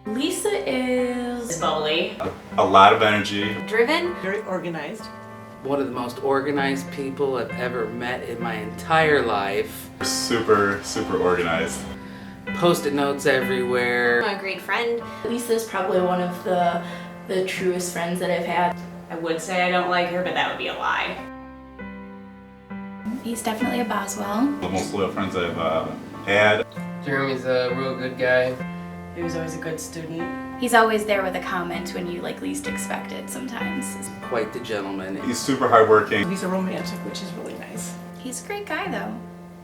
Lisa is bubbly. A lot of energy. Driven. Very organized. One of the most organized people I've ever met in my entire life. Super, super organized. Post-it notes everywhere. A great friend. Lisa's probably one of the truest friends that I've had. I would say I don't like her, but that would be a lie. He's definitely a Boswell. The most loyal friends I've had. Jeremy's a real good guy. He was always a good student. He's always there with a comment when you least expect it sometimes. Quite the gentleman. He's super hardworking. He's a romantic, which is really nice. He's a great guy though.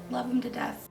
Love him to death.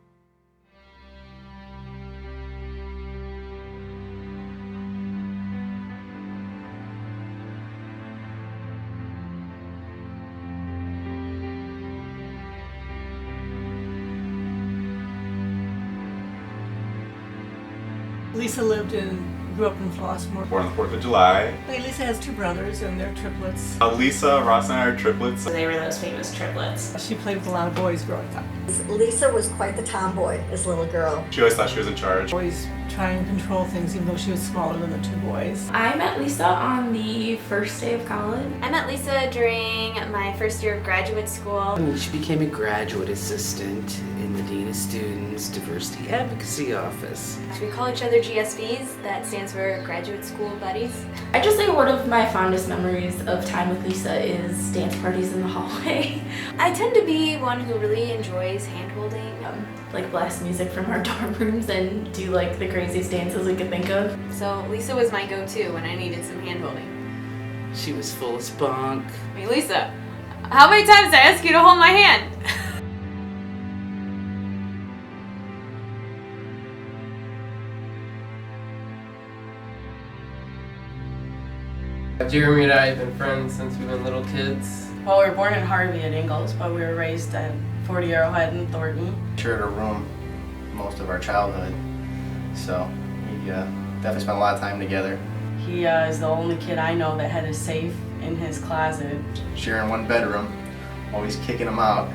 Lisa grew up in Flossmoor. Born on the 4th of July. Lisa has two brothers and they're triplets. Lisa, Ross, and I are triplets. They were those famous triplets. She played with a lot of boys growing up. Lisa was quite the tomboy as a little girl. She always thought she was in charge. Always trying to control things even though she was smaller than the two boys. I met Lisa on the first day of college. I met Lisa during my first year of graduate school. She became a graduate assistant in the Dean of Students Diversity Advocacy Office. We call each other GSBs. That stands for Graduate School Buddies. I just say one of my fondest memories of time with Lisa is dance parties in the hallway. I tend to be one who really enjoys hand-holding. Like blast music from our dorm rooms and do like the craziest dances we could think of. So Lisa was my go-to when I needed some hand-holding. She was full of spunk. Hey Lisa, how many times did I ask you to hold my hand? Jeremy and I have been friends since we've been little kids. Well, we were born in Harvey at Ingalls, but we were raised at 40 Arrowhead in Thornton. Shared a room most of our childhood, so we definitely spent a lot of time together. He is the only kid I know that had a safe in his closet. Sharing one bedroom, always kicking him out.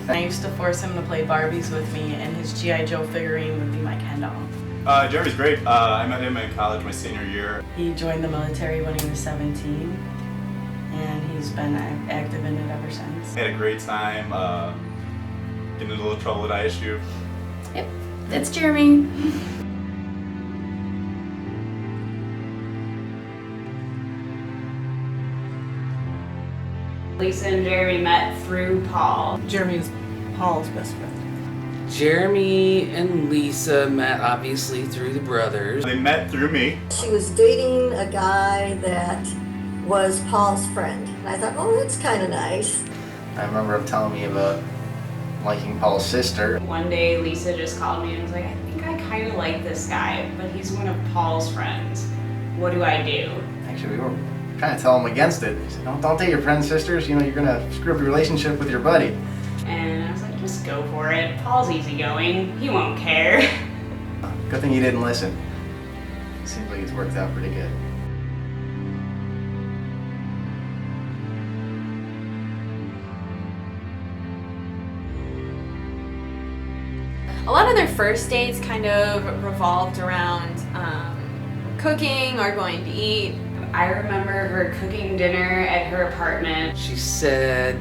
I used to force him to play Barbies with me, and his G.I. Joe figurine would be my Ken doll. Jeremy's great. I met him in college my senior year. He joined the military when he was 17, and he's been active in it ever since. Had a great time. Getting into a little trouble at ISU. Yep, that's Jeremy. Lisa and Jeremy met through Paul. Jeremy is Paul's best friend. Jeremy and Lisa met obviously through the brothers. They met through me. She was dating a guy that was Paul's friend. And I thought, oh, that's kind of nice. I remember him telling me about liking Paul's sister. One day Lisa just called me and was like, I think I kind of like this guy, but he's one of Paul's friends. What do I do? Actually, we were trying to tell him against it. He said, don't date your friend's sisters, you're gonna screw up your relationship with your buddy. And I was like, just go for it. Paul's easygoing. He won't care. Good thing he didn't listen. Seems like it's worked out pretty good. A lot of their first dates kind of revolved around cooking or going to eat. I remember her cooking dinner at her apartment. She said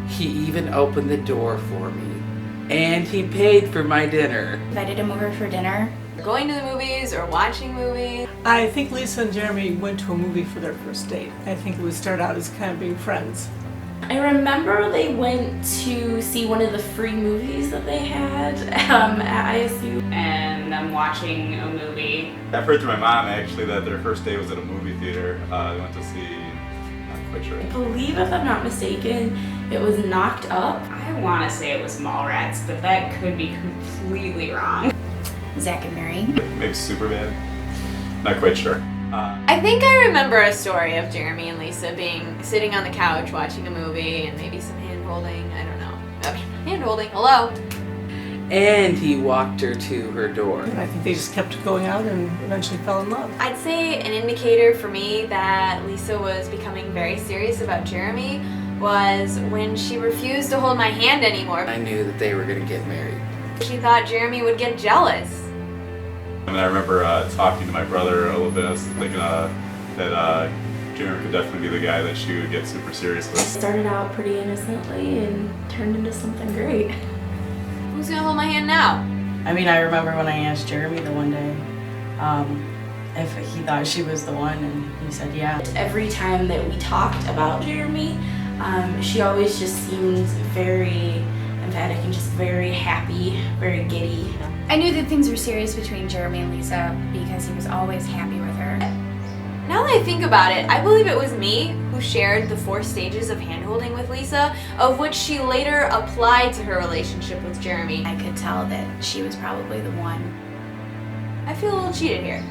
he even opened the door for me. And he paid for my dinner. Invited him over for dinner. Going to the movies or watching movies. I think Lisa and Jeremy went to a movie for their first date. I think it would start out as kind of being friends. I remember they went to see one of the free movies that they had at ISU. And them watching a movie. I've heard through my mom actually that their first day was at a movie theater. They went to see, not quite sure. I believe, if I'm not mistaken, it was Knocked Up. I want to say it was Mallrats, but that could be completely wrong. Zach and Mary. Maybe Superbad. Not quite sure. I think I remember a story of Jeremy and Lisa sitting on the couch watching a movie and maybe some hand-holding. I don't know. Okay, hand-holding. Hello. And he walked her to her door. And I think they just kept going out and eventually fell in love. I'd say an indicator for me that Lisa was becoming very serious about Jeremy was when she refused to hold my hand anymore. I knew that they were going to get married. She thought Jeremy would get jealous. And I remember talking to my brother a little bit. I was thinking that Jeremy could definitely be the guy that she would get super serious with. Started out pretty innocently and turned into something great. Who's gonna hold my hand now? I mean, I remember when I asked Jeremy the one day if he thought she was the one, and he said yeah. Every time that we talked about Jeremy, she always just seemed very emphatic and just very happy, very giddy. I knew that things were serious between Jeremy and Lisa because he was always happy with her. Now that I think about it, I believe it was me who shared the 4 stages of handholding with Lisa, of which she later applied to her relationship with Jeremy. I could tell that she was probably the one. I feel a little cheated here.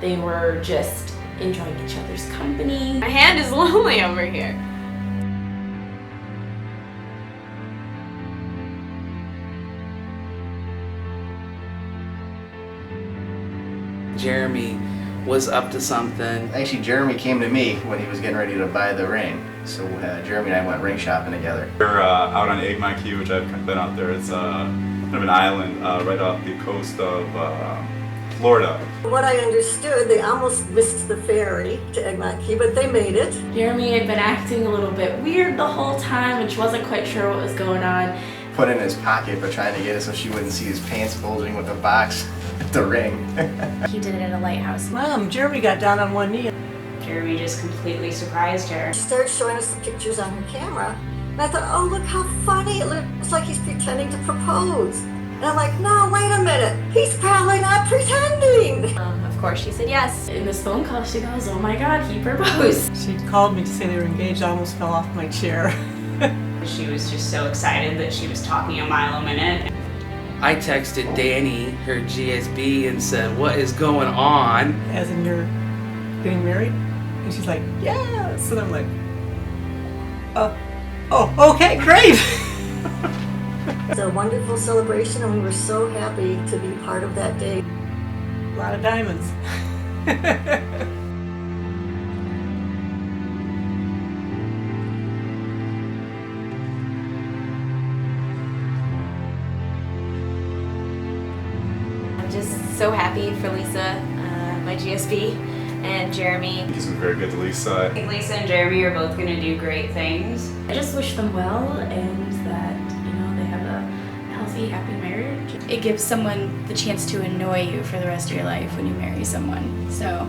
They were just enjoying each other's company. My hand is lonely over here. Jeremy was up to something. Actually, Jeremy came to me when he was getting ready to buy the ring. So Jeremy and I went ring shopping together. We're out on Egmont Key, which I've been out there. It's kind of an island right off the coast of Florida. What I understood, they almost missed the ferry to Egmont Key, but they made it. Jeremy had been acting a little bit weird the whole time, and she wasn't quite sure what was going on. Put it in his pocket, but trying to get it so she wouldn't see his pants bulging with the box, the ring. He did it at a lighthouse. Mom, Jeremy got down on one knee. Jeremy just completely surprised her. She started showing us the pictures on her camera, and I thought, oh, look how funny. It looks like he's pretending to propose. And I'm like, no, wait a minute. He's probably not pretending. Of course, she said yes. In this phone call, she goes, oh my God, he proposed. She called me to say they were engaged. I almost fell off my chair. She was just so excited that she was talking a mile a minute. I texted Danny, her GSB, and said, what is going on? As in, you're getting married? And she's like, yes. And I'm like, oh, okay, great. It's a wonderful celebration, and we were so happy to be part of that day. A lot of diamonds. I'm just so happy for Lisa, my GSB, and Jeremy. He's been very good to Lisa. I think Lisa and Jeremy are both going to do great things. I just wish them well and that, they have a healthy, happy marriage. It gives someone the chance to annoy you for the rest of your life when you marry someone. So,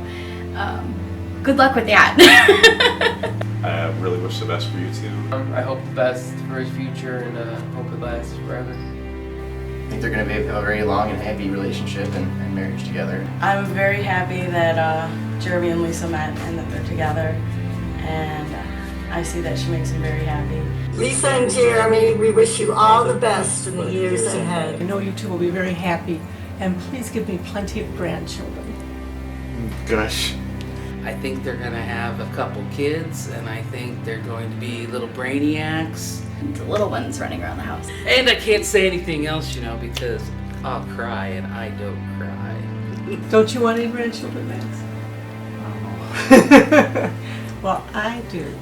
good luck with that. I really wish the best for you too. I hope the best for his future and hope it lasts forever. I think they're going to have a very long and happy relationship and marriage together. I'm very happy that Jeremy and Lisa met and that they're together, and I see that she makes him very happy. Lisa and Jeremy, we wish you all the best in the years ahead. I know you two will be very happy, and please give me plenty of grandchildren. Gosh. I think they're going to have a couple kids, and I think they're going to be little brainiacs. The little ones running around the house. And I can't say anything else, because I'll cry, and I don't cry. Don't you want any grandchildren, Max? Well, I do.